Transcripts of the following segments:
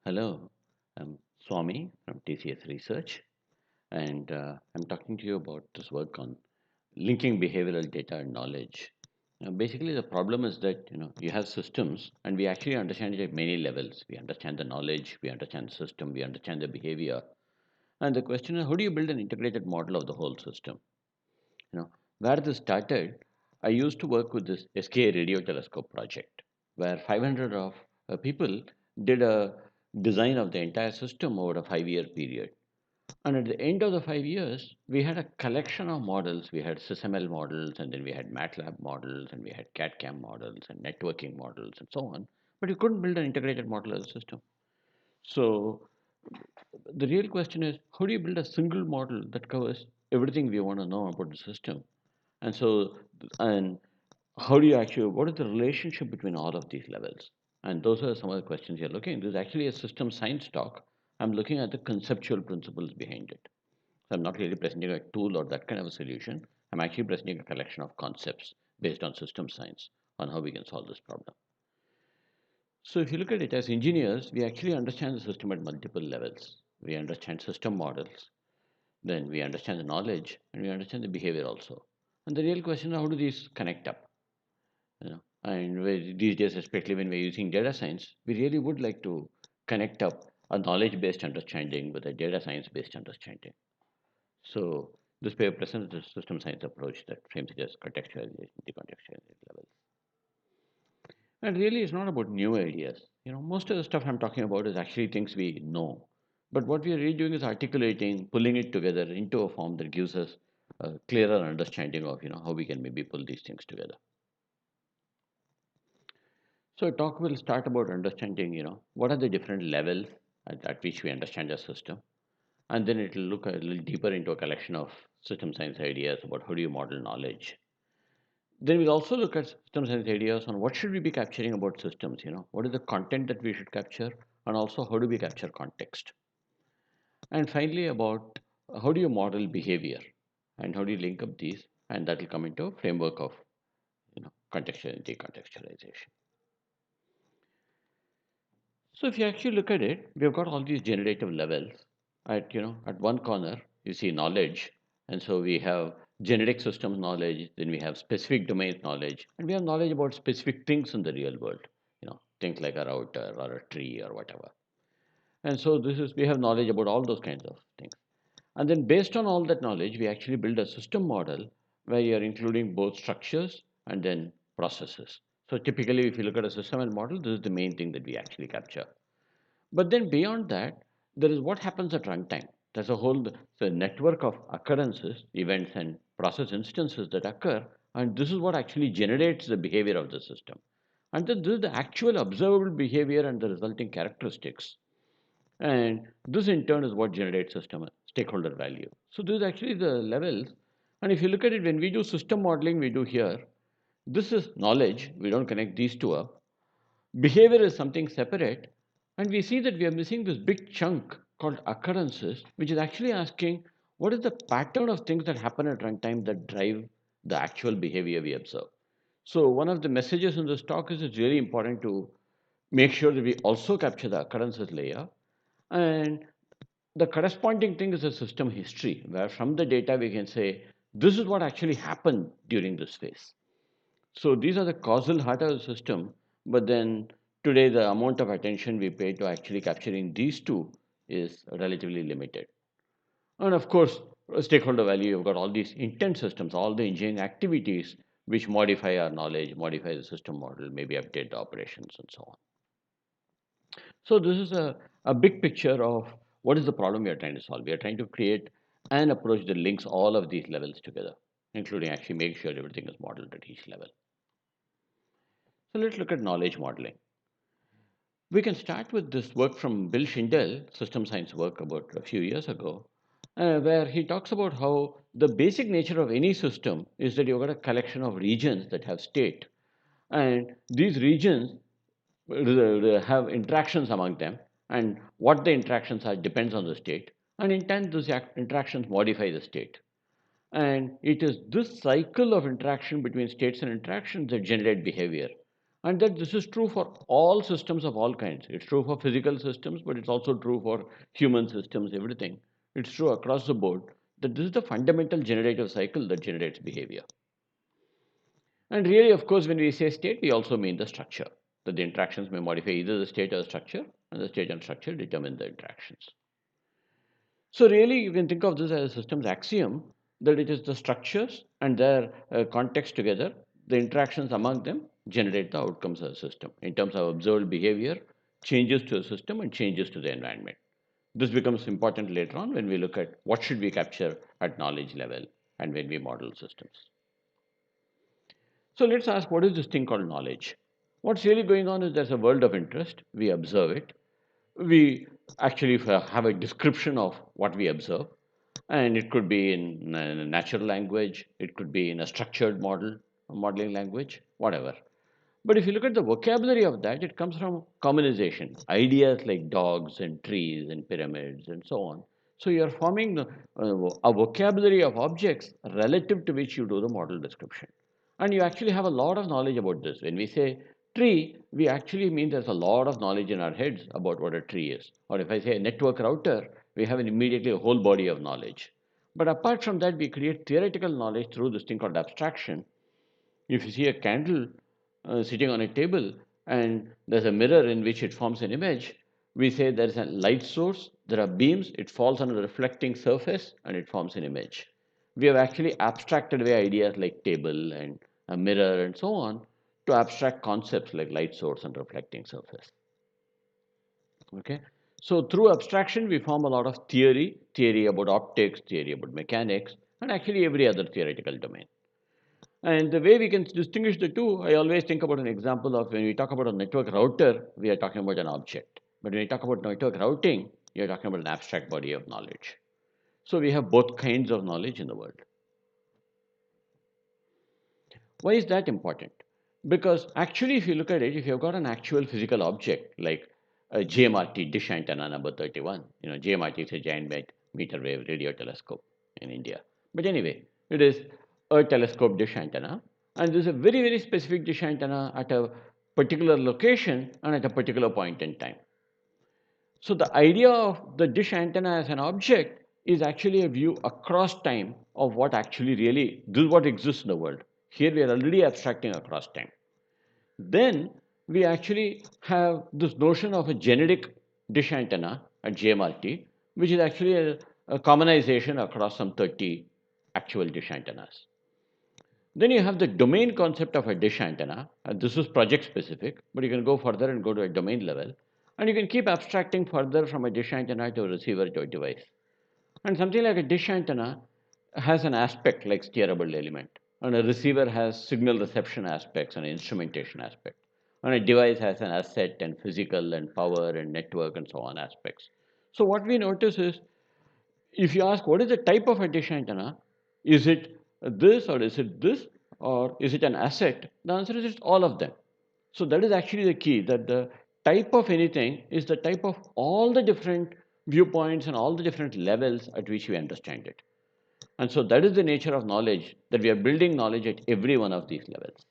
Hello, I'm Swami from TCS Research, and I'm talking to you about this work on linking behavioral data and knowledge. Basically, the problem is that you have systems, and we actually understand it at many levels. We understand the knowledge, we understand the system, we understand the behavior, and the question is, how do you build an integrated model of the whole system? Where this started, I used to work with this SKA radio telescope project, where 500 of people did a design of the entire system over a 5-year period. And at the end of the 5 years, we had a collection of models. We had SysML models, and then we had MATLAB models, and we had CAD/CAM models, and networking models, and so on. But you couldn't build an integrated model of the system. So the real question is, how do you build a single model that covers everything we want to know about the system? And so, and how do you actually, what is the relationship between all of these levels? And those are some of the questions you're looking. This is actually a system science talk. I'm looking at the conceptual principles behind it. So I'm not really presenting a tool or that kind of a solution. I'm actually presenting a collection of concepts based on system science on how we can solve this problem. So if you look at it as engineers, we actually understand the system at multiple levels. We understand system models, then we understand the knowledge, and we understand the behavior also. And the real question is, how do these connect up? And these days, especially when we're using data science, we really would like to connect up a knowledge-based understanding with a data science-based understanding. So this paper presents the system science approach that frames it as contextualization, decontextualization levels. And really, it's not about new ideas. Most of the stuff I'm talking about is actually things we know. But what we are really doing is articulating, pulling it together into a form that gives us a clearer understanding of, how we can maybe pull these things together. So talk will start about understanding, what are the different levels at which we understand the system. And then it will look a little deeper into a collection of system science ideas about how do you model knowledge. Then we'll also look at system science ideas on what should we be capturing about systems, what is the content that we should capture, and also how do we capture context. And finally about how do you model behavior and how do you link up these, and that will come into a framework of contextual and decontextualization. So if you actually look at it, we've got all these generative levels. At one corner, you see knowledge. And so we have genetic systems knowledge, then we have specific domain knowledge, and we have knowledge about specific things in the real world, things like a router or a tree or whatever. And so we have knowledge about all those kinds of things. And then based on all that knowledge, we actually build a system model where you're including both structures and then processes. So typically, if you look at a system and model, this is the main thing that we actually capture. But then beyond that, there is what happens at runtime. There's a whole network of occurrences, events, and process instances that occur, and this is what actually generates the behavior of the system. And then this is the actual observable behavior and the resulting characteristics. And this in turn is what generates system stakeholder value. So this is actually the levels. And if you look at it, when we do system modeling, we do here. This is knowledge. We don't connect these two up. Behavior is something separate. And we see that we are missing this big chunk called occurrences, which is actually asking what is the pattern of things that happen at runtime that drive the actual behavior we observe. So one of the messages in this talk is it's really important to make sure that we also capture the occurrences layer. And the corresponding thing is a system history, where from the data we can say, this is what actually happened during this phase. So these are the causal heart of the system, but then today the amount of attention we pay to actually capturing these two is relatively limited. And of course, stakeholder value, you've got all these intent systems, all the engineering activities which modify our knowledge, modify the system model, maybe update the operations and so on. So this is a big picture of what is the problem we are trying to solve. We are trying to create an approach that links all of these levels together, including actually making sure everything is modeled at each level. So let's look at knowledge modeling. We can start with this work from Bill Schindel, system science work about a few years ago, where he talks about how the basic nature of any system is that you've got a collection of regions that have state. And these regions have interactions among them, and what the interactions are depends on the state. And in turn, those interactions modify the state. And it is this cycle of interaction between states and interactions that generate behavior. And that this is true for all systems of all kinds. It's true for physical systems, but it's also true for human systems, everything. It's true across the board that this is the fundamental generative cycle that generates behavior. And really, of course, when we say state, we also mean the structure, that the interactions may modify either the state or the structure, and the state and structure determine the interactions. So really, you can think of this as a systems axiom, that it is the structures and their context together, the interactions among them generate the outcomes of the system in terms of observed behavior, changes to the system and changes to the environment. This becomes important later on when we look at what should we capture at knowledge level and when we model systems. So let's ask, what is this thing called knowledge? What's really going on is there's a world of interest. We observe it. We actually have a description of what we observe. And it could be in a natural language, it could be in a structured model, a modeling language, whatever. But if you look at the vocabulary of that, it comes from communization, ideas like dogs and trees and pyramids and so on. So you're forming a vocabulary of objects relative to which you do the model description. And you actually have a lot of knowledge about this. When we say tree, we actually mean there's a lot of knowledge in our heads about what a tree is. Or if I say a network router, we have immediately a whole body of knowledge. But apart from that, we create theoretical knowledge through this thing called abstraction. If you see a candle sitting on a table and there's a mirror in which it forms an image, we say there is a light source, there are beams, it falls on a reflecting surface and it forms an image. We have actually abstracted away ideas like table and a mirror and so on to abstract concepts like light source and reflecting surface. Okay. So through abstraction, we form a lot of theory about optics, theory about mechanics, and actually every other theoretical domain. And the way we can distinguish the two, I always think about an example of when we talk about a network router, we are talking about an object. But when we talk about network routing, you're talking about an abstract body of knowledge. So we have both kinds of knowledge in the world. Why is that important? Because actually, if you look at it, if you've got an actual physical object like a GMRT dish antenna number 31, GMRT is a giant meter wave radio telescope in India. But anyway, it is a telescope dish antenna, and there's a very, very specific dish antenna at a particular location and at a particular point in time. So the idea of the dish antenna as an object is actually a view across time of what actually really, this is what exists in the world. Here we are already abstracting across time. Then we actually have this notion of a generic dish antenna at GMRT, which is actually a commonization across some 30 actual dish antennas. Then you have the domain concept of a dish antenna, and this is project specific, but you can go further and go to a domain level, and you can keep abstracting further from a dish antenna to a receiver to a device. And something like a dish antenna has an aspect like steerable element, and a receiver has signal reception aspects and instrumentation aspect, and a device has an asset and physical and power and network and so on aspects. So what we notice is, if you ask what is the type of a dish antenna, is it this or is it this or is it an asset? The answer is it's all of them. So that is actually the key, that the type of anything is the type of all the different viewpoints and all the different levels at which we understand it. And so that is the nature of knowledge, that we are building knowledge at every one of these levels.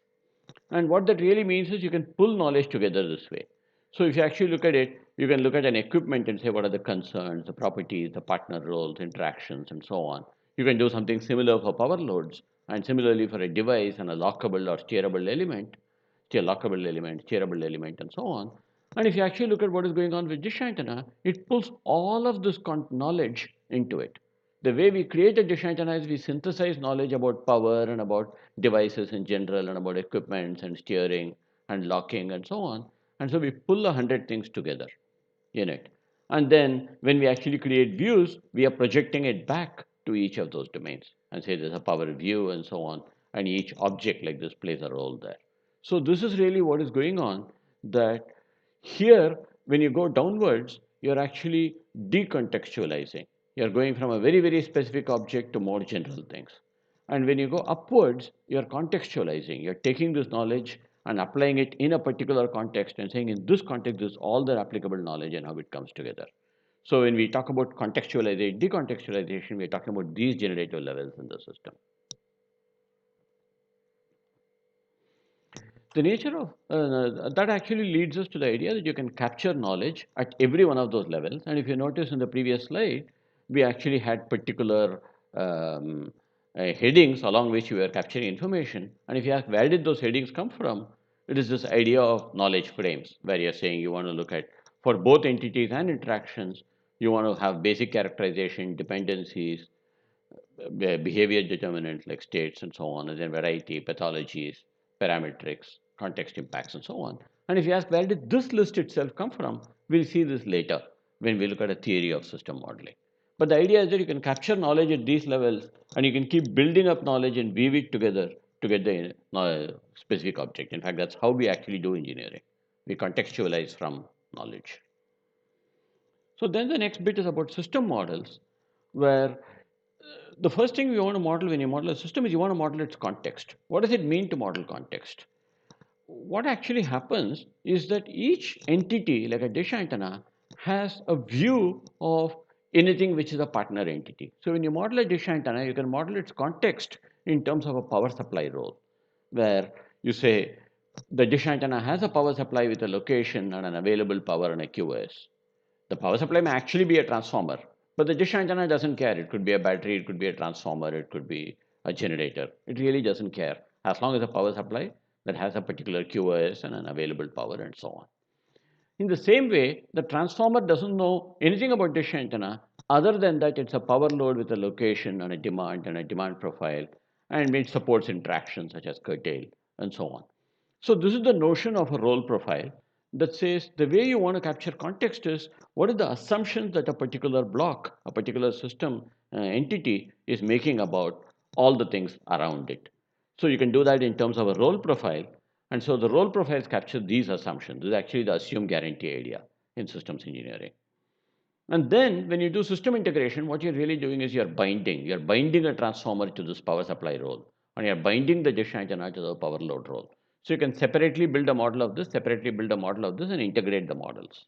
And what that really means is you can pull knowledge together this way. So if you actually look at it, you can look at an equipment and say what are the concerns, the properties, the partner roles, interactions, and so on. You can do something similar for power loads, and similarly for a device and a lockable or steerable element, steerable element, and so on. And if you actually look at what is going on with dish antenna, it pulls all of this knowledge into it. The way we create a dish antenna is we synthesize knowledge about power and about devices in general and about equipments and steering and locking and so on. And so we pull 100 things together in it. And then when we actually create views, we are projecting it back to each of those domains and say there's a power view and so on. And each object like this plays a role there. So this is really what is going on, that here, when you go downwards, you're actually decontextualizing. You're going from a very, very specific object to more general things. And when you go upwards, you're contextualizing. You're taking this knowledge and applying it in a particular context and saying, in this context, this is all the applicable knowledge and how it comes together. So when we talk about contextualization, decontextualization, we're talking about these generative levels in the system. The nature of that actually leads us to the idea that you can capture knowledge at every one of those levels. And if you notice in the previous slide, we actually had particular um, headings along which we were capturing information. And if you ask where did those headings come from, it is this idea of knowledge frames, where you're saying you want to look at for both entities and interactions, you want to have basic characterization, dependencies, behavior determinants like states and so on, and then variety, pathologies, parametrics, context impacts, and so on. And if you ask where did this list itself come from, we'll see this later when we look at a theory of system modeling. But the idea is that you can capture knowledge at these levels and you can keep building up knowledge and weave it together to get the specific object. In fact, that's how we actually do engineering. We contextualize from knowledge. So then the next bit is about system models, where the first thing we want to model when you model a system is you want to model its context. What does it mean to model context? What actually happens is that each entity, like a dish antenna, has a view of anything which is a partner entity. So when you model a dish antenna, you can model its context in terms of a power supply role, where you say the dish antenna has a power supply with a location and an available power and a QoS. The power supply may actually be a transformer, but the dish antenna doesn't care. It could be a battery, it could be a transformer, it could be a generator. It really doesn't care as long as a power supply that has a particular QoS and an available power and so on. In the same way, the transformer doesn't know anything about dish antenna other than that it's a power load with a location and a demand profile, and it supports interactions such as curtail and so on. So this is the notion of a role profile that says the way you want to capture context is what are the assumptions that a particular block, a particular system entity is making about all the things around it. So you can do that in terms of a role profile. And so the role profiles capture these assumptions. This is actually the assume guarantee idea in systems engineering. And then when you do system integration, what you're really doing is you're binding. You're binding a transformer to this power supply role, and you're binding the dish antenna to the power load role. So you can separately build a model of this, separately build a model of this, and integrate the models.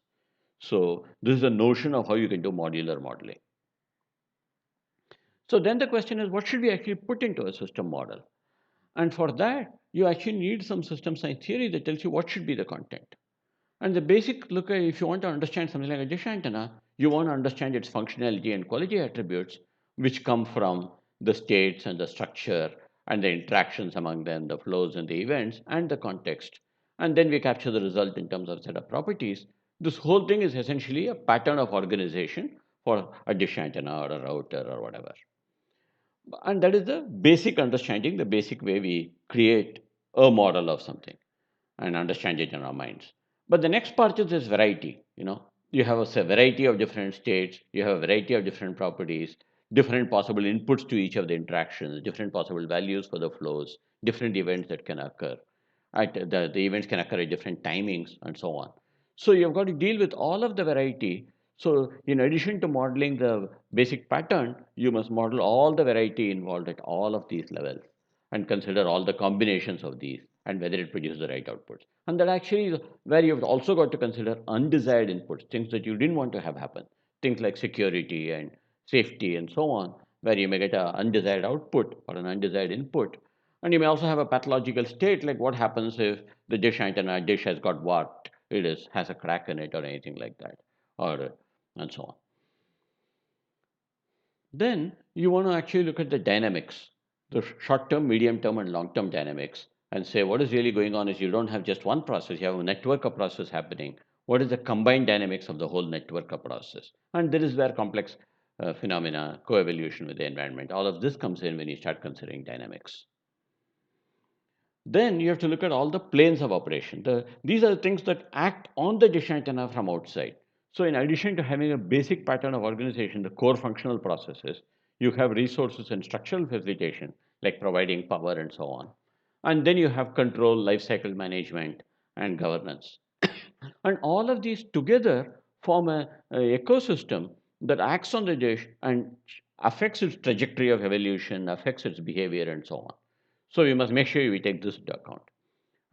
So this is the notion of how you can do modular modeling. So then the question is, what should we actually put into a system model? And for that, you actually need some system science theory that tells you what should be the content. And the basic look at if you want to understand something like a dish antenna, you want to understand its functionality and quality attributes, which come from the states and the structure and the interactions among them, the flows and the events and the context. And then we capture the result in terms of set of properties. This whole thing is essentially a pattern of organization for a dish antenna or a router or whatever. And that is the basic understanding, the basic way we create a model of something and understand it in our minds. But the next part is this variety. You have a variety of different states, you have a variety of different properties, different possible inputs to each of the interactions, different possible values for the flows, different events that can occur. The events can occur at different timings and so on. So you've got to deal with all of the variety. So in addition to modeling the basic pattern, you must model all the variety involved at all of these levels and consider all the combinations of these and whether it produces the right outputs. And that actually is where you've also got to consider undesired inputs, things that you didn't want to have happen, things like security and safety and so on, where you may get an undesired output or an undesired input. And you may also have a pathological state, like what happens if the dish antenna dish has got warped, has a crack in it or anything like that, or and so on. Then you want to actually look at the dynamics, the short term, medium term, and long term dynamics, and say what is really going on is you don't have just one process, you have a network of process happening. What is the combined dynamics of the whole network of process? And this is where complex phenomena, coevolution with the environment, all of this comes in when you start considering dynamics. Then you have to look at all the planes of operation. These are the things that act on the dish antenna from outside. So in addition to having a basic pattern of organization, the core functional processes, you have resources and structural facilitation, like providing power and so on. And then you have control, life cycle management, and governance. And all of these together form a ecosystem that acts on the dish and affects its trajectory of evolution, affects its behavior, and so on. So you must make sure we take this into account.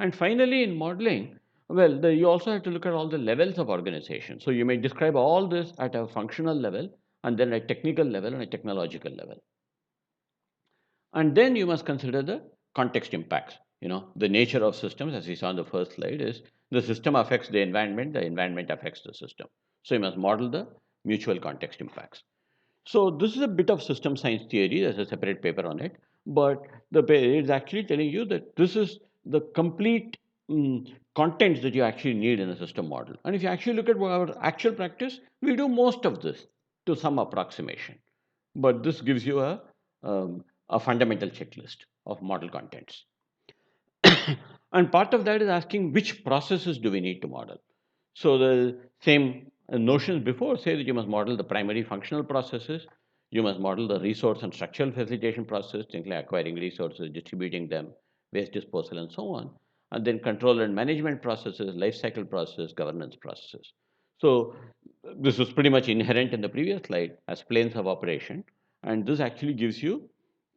And finally, in modeling, well, you also have to look at all the levels of organization. So you may describe all this at a functional level, and then at a technical level and a technological level. And then you must consider the context impacts. the nature of systems, as we saw in the first slide, is the system affects the environment affects the system. So you must model the mutual context impacts. So this is a bit of system science theory. There's a separate paper on it, but it's actually telling you that this is the complete contents that you actually need in a system model. And if you actually look at our actual practice, we do most of this to some approximation. But this gives you a fundamental checklist of model contents. And part of that is asking which processes do we need to model. So the same notions before say that you must model the primary functional processes, you must model the resource and structural facilitation process, things like acquiring resources, distributing them, waste disposal, and so on. And then control and management processes, life cycle process, governance processes. So this was pretty much inherent in the previous slide as planes of operation. And this actually gives you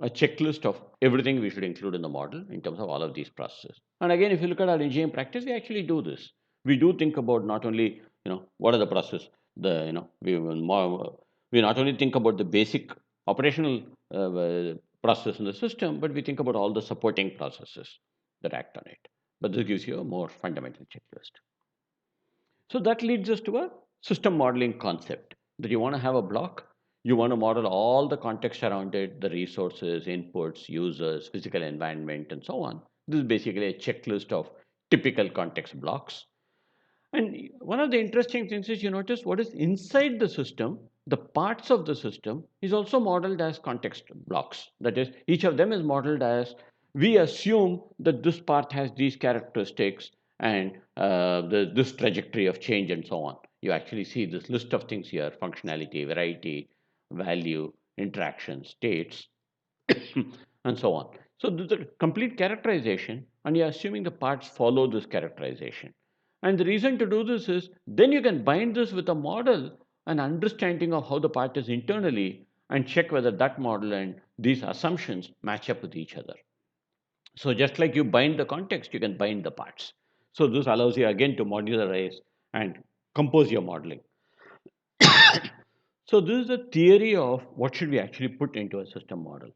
a checklist of everything we should include in the model in terms of all of these processes. And again, if you look at our engineering practice, we actually do this. We do think about not only, what are the process, we not only think about the basic operational process in the system, but we think about all the supporting processes that act on it. But this gives you a more fundamental checklist. So that leads us to a system modeling concept that you want to have a block. You want to model all the context around it, the resources, inputs, users, physical environment, and so on. This is basically a checklist of typical context blocks. And one of the interesting things is you notice what is inside the system, the parts of the system, is also modeled as context blocks. That is, each of them is modeled as we assume that this part has these characteristics and this trajectory of change and so on. You actually see this list of things here: functionality, variety, value, interaction, states, and so on. So this is a complete characterization, and you're assuming the parts follow this characterization. And the reason to do this is then you can bind this with a model, an understanding of how the part is internally, and check whether that model and these assumptions match up with each other. So just like you bind the context, you can bind the parts. So this allows you again to modularize and compose your modeling. So this is the theory of what should we actually put into a system model.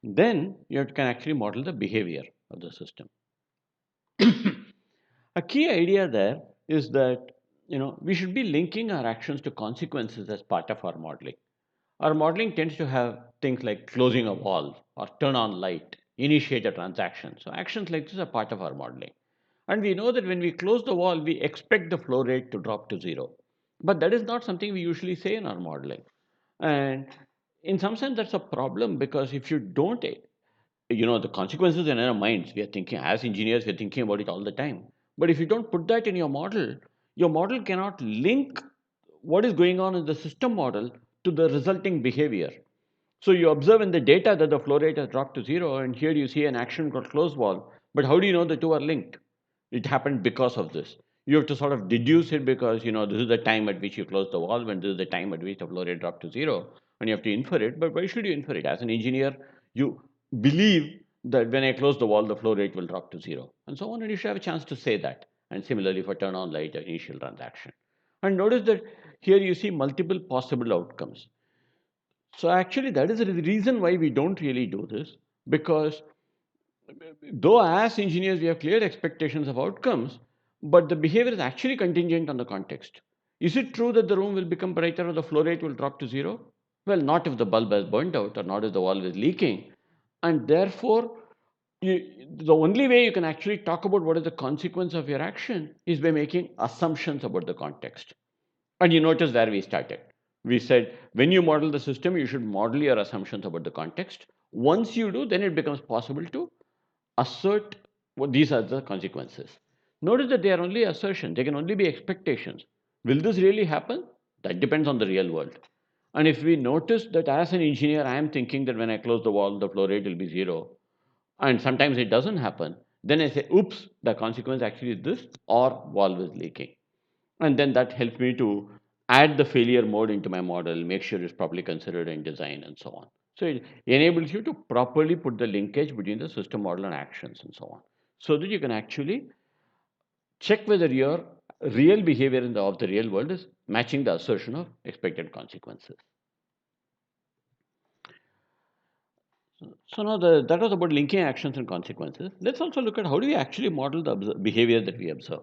Then you can actually model the behavior of the system. A key idea there is that we should be linking our actions to consequences as part of our modeling. Our modeling tends to have things like closing a valve or turn on light, initiate a transaction. So actions like this are part of our modeling. And we know that when we close the valve, we expect the flow rate to drop to zero. But that is not something we usually say in our modeling. And in some sense, that's a problem because if you don't the consequences in our minds, we are thinking as engineers, we're thinking about it all the time. But if you don't put that in your model cannot link what is going on in the system model to the resulting behavior. So you observe in the data that the flow rate has dropped to zero, and here you see an action called close valve. But how do you know the two are linked? It happened because of this. You have to sort of deduce it because this is the time at which you close the valve, and this is the time at which the flow rate dropped to zero, and you have to infer it. But why should you infer it? As an engineer, you believe that when I close the valve, the flow rate will drop to zero, and so on, and you should have a chance to say that. And similarly for turn on light, initial transaction. And notice that here you see multiple possible outcomes. So actually, that is the reason why we don't really do this, because though as engineers we have clear expectations of outcomes, but the behavior is actually contingent on the context. Is it true that the room will become brighter or the flow rate will drop to zero? Well, not if the bulb has burnt out or not if the valve is leaking. And therefore, the only way you can actually talk about what is the consequence of your action is by making assumptions about the context. And you notice where we started. We said when you model the system, you should model your assumptions about the context. Once you do, then it becomes possible to assert what these are the consequences. Notice that they are only assertions, they can only be expectations. Will this really happen? That depends on the real world. And if we notice that as an engineer, I am thinking that when I close the valve, the flow rate will be zero, and sometimes it doesn't happen, then I say, oops, the consequence actually is this, or valve is leaking. And then that helps me to add the failure mode into my model, make sure it's properly considered in design and so on. So it enables you to properly put the linkage between the system model and actions and so on, so that you can actually check whether your real behavior of the real world is matching the assertion of expected consequences. So now that was about linking actions and consequences. Let's also look at how do we actually model the behavior that we observe.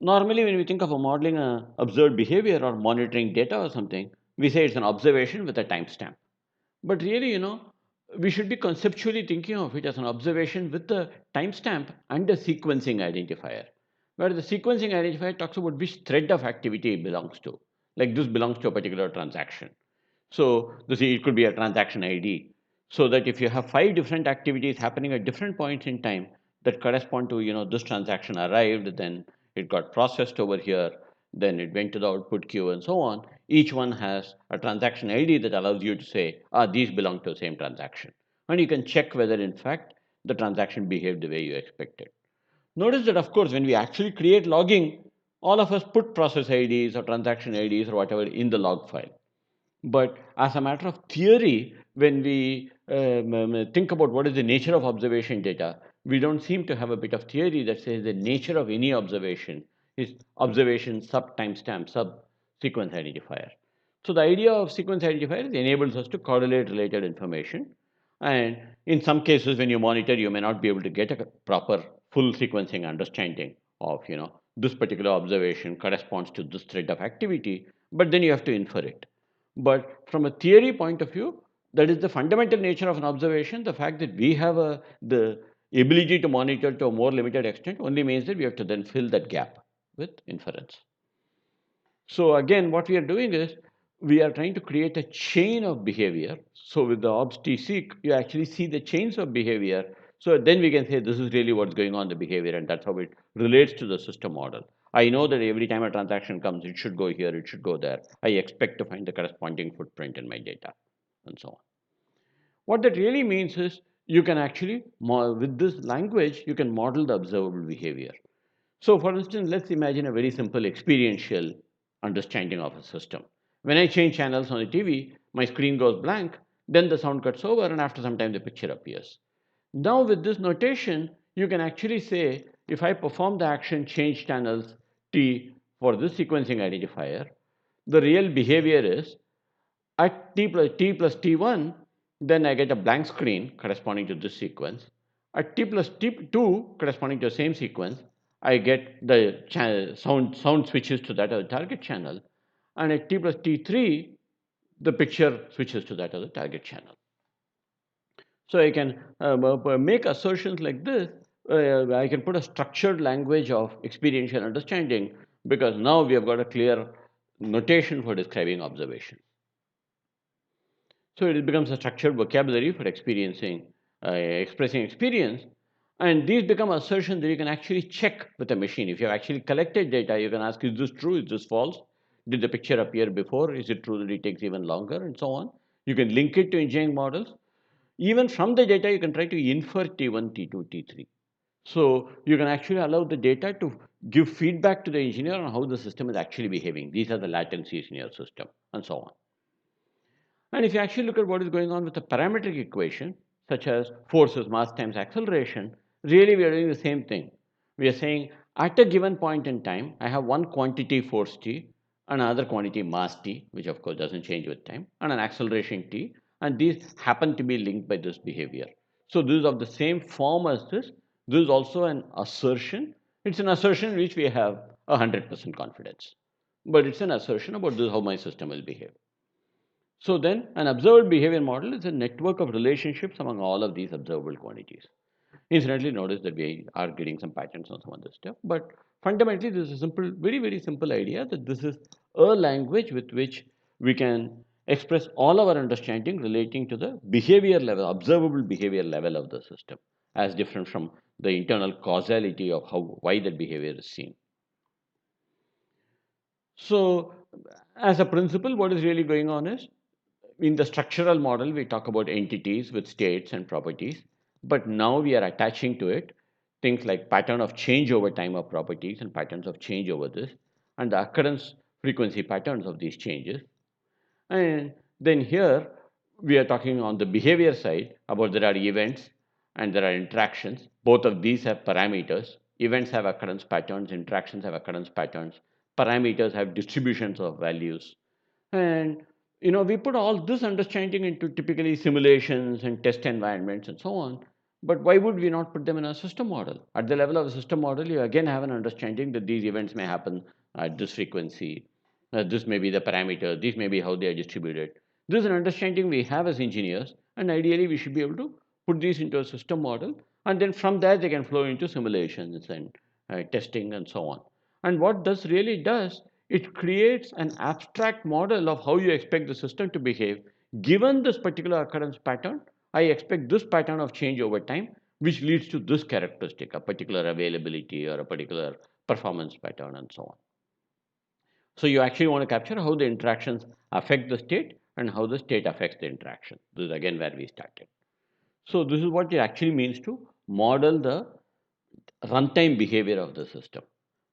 Normally, when we think of a modeling a observed behavior or monitoring data or something, we say it's an observation with a timestamp. But really, we should be conceptually thinking of it as an observation with the timestamp and a sequencing identifier, where the sequencing identifier talks about which thread of activity it belongs to. Like this belongs to a particular transaction. So this it could be a transaction ID. So that if you have five different activities happening at different points in time that correspond to this transaction arrived, then it got processed over here, then it went to the output queue and so on. Each one has a transaction ID that allows you to say, these belong to the same transaction. And you can check whether in fact the transaction behaved the way you expected. Notice that of course when we actually create logging, all of us put process IDs or transaction IDs or whatever in the log file. But as a matter of theory, when we think about what is the nature of observation data, we don't seem to have a bit of theory that says the nature of any observation is observation sub timestamp sub sequence identifier. So the idea of sequence identifier enables us to correlate related information. And in some cases, when you monitor, you may not be able to get a proper full sequencing understanding of, this particular observation corresponds to this thread of activity, but then you have to infer it. But from a theory point of view, that is the fundamental nature of an observation. The fact that we have the ability to monitor to a more limited extent only means that we have to then fill that gap with inference. So again, what we are doing is we are trying to create a chain of behavior. So with the obs-tseq, you actually see the chains of behavior. So then we can say this is really what's going on in the behavior, and that's how it relates to the system model. I know that every time a transaction comes, it should go here, it should go there. I expect to find the corresponding footprint in my data, and so on. What that really means is you can actually, with this language, you can model the observable behavior. So for instance, let's imagine a very simple experiential understanding of a system. When I change channels on the TV, my screen goes blank, then the sound cuts over, and after some time the picture appears. Now with this notation, you can actually say, if I perform the action change channels T for this sequencing identifier, the real behavior is at t plus t1, then I get a blank screen corresponding to this sequence. At t plus t2, corresponding to the same sequence, I get the sound switches to that other target channel. And at t plus t3, the picture switches to that other target channel. So I can make assertions like this. I can put a structured language of experiential understanding because now we have got a clear notation for describing observation. So it becomes a structured vocabulary for expressing experience. And these become assertions that you can actually check with a machine. If you have actually collected data, you can ask, is this true? Is this false? Did the picture appear before? Is it true that it takes even longer? And so on. You can link it to engineering models. Even from the data, you can try to infer T1, T2, T3. So you can actually allow the data to give feedback to the engineer on how the system is actually behaving. These are the latencies in your system, and so on. And if you actually look at what is going on with the parametric equation, such as forces mass times acceleration, really we are doing the same thing. We are saying at a given point in time, I have one quantity force t, another quantity mass t, which of course doesn't change with time, and an acceleration t, and these happen to be linked by this behavior. So this is of the same form as this. This is also an assertion. It's an assertion in which we have 100% confidence. But it's an assertion about this, how my system will behave. So then an observed behavior model is a network of relationships among all of these observable quantities. Incidentally, notice that we are getting some patterns on some other stuff, but fundamentally this is a simple, very, very simple idea that this is a language with which we can express all our understanding relating to the behavior level, observable behavior level of the system, as different from the internal causality of why that behavior is seen. So as a principle, what is really going on is in the structural model, we talk about entities with states and properties, but now we are attaching to it things like pattern of change over time of properties and patterns of change over this, and the occurrence frequency patterns of these changes. And then here we are talking on the behavior side about there are events and there are interactions. Both of these have parameters. Events have occurrence patterns, interactions have occurrence patterns, parameters have distributions of values. And we put all this understanding into typically simulations and test environments and so on. But why would we not put them in a system model? At the level of a system model, you again have an understanding that these events may happen at this frequency. This may be the parameter. These may be how they are distributed. This is an understanding we have as engineers, and ideally we should be able to put these into a system model, and then from there they can flow into simulations and testing and so on. And what this really does, it creates an abstract model of how you expect the system to behave. Given this particular occurrence pattern, I expect this pattern of change over time, which leads to this characteristic, a particular availability or a particular performance pattern, and so on. So you actually want to capture how the interactions affect the state and how the state affects the interaction. This is again where we started. So this is what it actually means to model the runtime behavior of the system.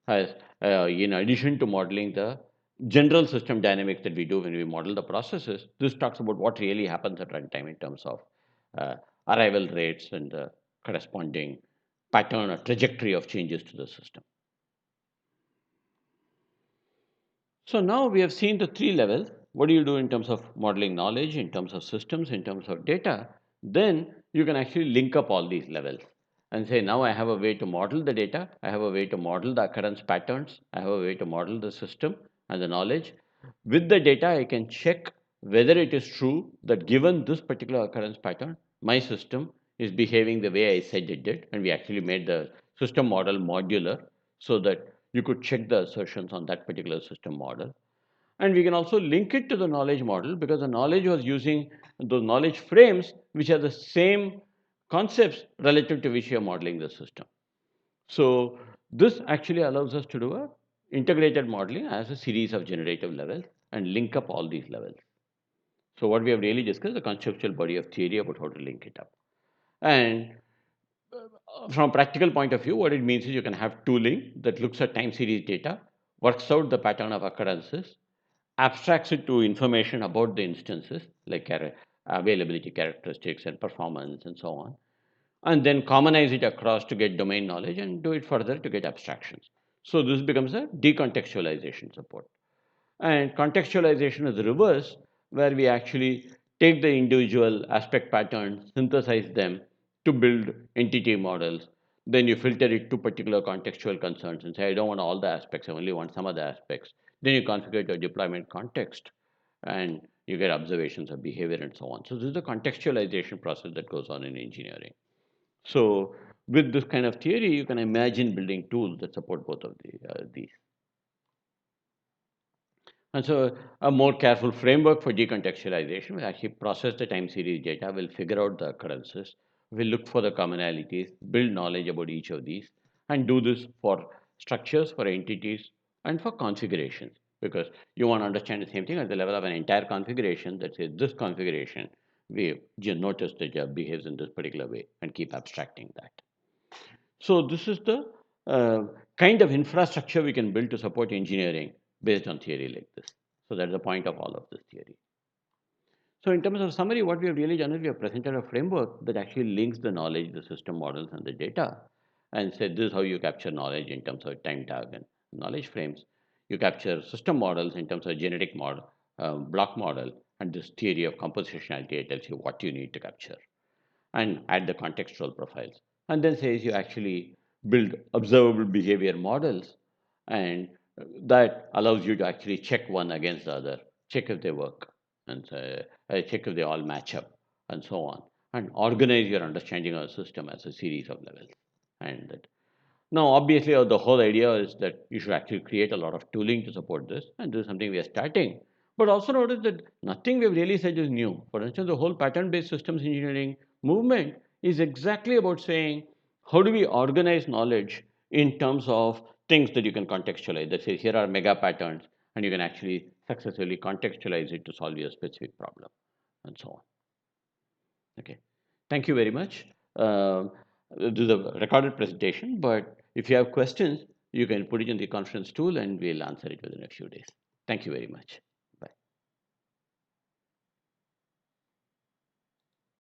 As in addition to modeling the general system dynamics that we do when we model the processes, this talks about what really happens at runtime in terms of uh, arrival rates and the corresponding pattern or trajectory of changes to the system. So now we have seen the three levels. What do you do in terms of modeling knowledge, in terms of systems, in terms of data? Then you can actually link up all these levels and say, now I have a way to model the data, I have a way to model the occurrence patterns, I have a way to model the system and the knowledge. With the data, I can check whether it is true that given this particular occurrence pattern, my system is behaving the way I said it did. And we actually made the system model modular so that you could check the assertions on that particular system model. And we can also link it to the knowledge model because the knowledge was using those knowledge frames which are the same concepts relative to which you are modeling the system. So this actually allows us to do a integrated modeling as a series of generative levels and link up all these levels. So what we have really discussed, the conceptual body of theory about how to link it up. And from a practical point of view, what it means is you can have tooling that looks at time series data, works out the pattern of occurrences, abstracts it to information about the instances like availability characteristics and performance and so on, and then commonize it across to get domain knowledge and do it further to get abstractions. So this becomes a decontextualization support. And contextualization is the reverse, where we actually take the individual aspect patterns, synthesize them to build entity models. Then you filter it to particular contextual concerns and say, I don't want all the aspects, I only want some of the aspects. Then you configure your deployment context and you get observations of behavior and so on. So this is the contextualization process that goes on in engineering. So with this kind of theory, you can imagine building tools that support both of these. And so a more careful framework for decontextualization will actually process the time series data, will figure out the occurrences, will look for the commonalities, build knowledge about each of these, and do this for structures, for entities, and for configurations. Because you want to understand the same thing at the level of an entire configuration that says this configuration, we just notice that it behaves in this particular way and keep abstracting that. So this is the uh, kind of infrastructure we can build to support engineering based on theory like this. So that's the point of all of this theory. So in terms of summary, what we have really done is we have presented a framework that actually links the knowledge, the system models, and the data, and said this is how you capture knowledge in terms of time tag and knowledge frames. You capture system models in terms of genetic model, block model, and this theory of compositionality tells you what you need to capture and add the contextual profiles. And then says you actually build observable behavior models, and that allows you to actually check one against the other, check if they work, and check if they all match up, and so on, and organize your understanding of the system as a series of levels. And that now, obviously, the whole idea is that you should actually create a lot of tooling to support this, and this is something we are starting. But also notice that nothing we've really said is new. For instance, the whole pattern-based systems engineering movement is exactly about saying, how do we organize knowledge in terms of things that you can contextualize? That says, here are mega patterns, and you can actually successfully contextualize it to solve your specific problem, and so on. Okay. Thank you very much. This is a recorded presentation, but if you have questions, you can put it in the conference tool and we'll answer it within a few days. Thank you very much.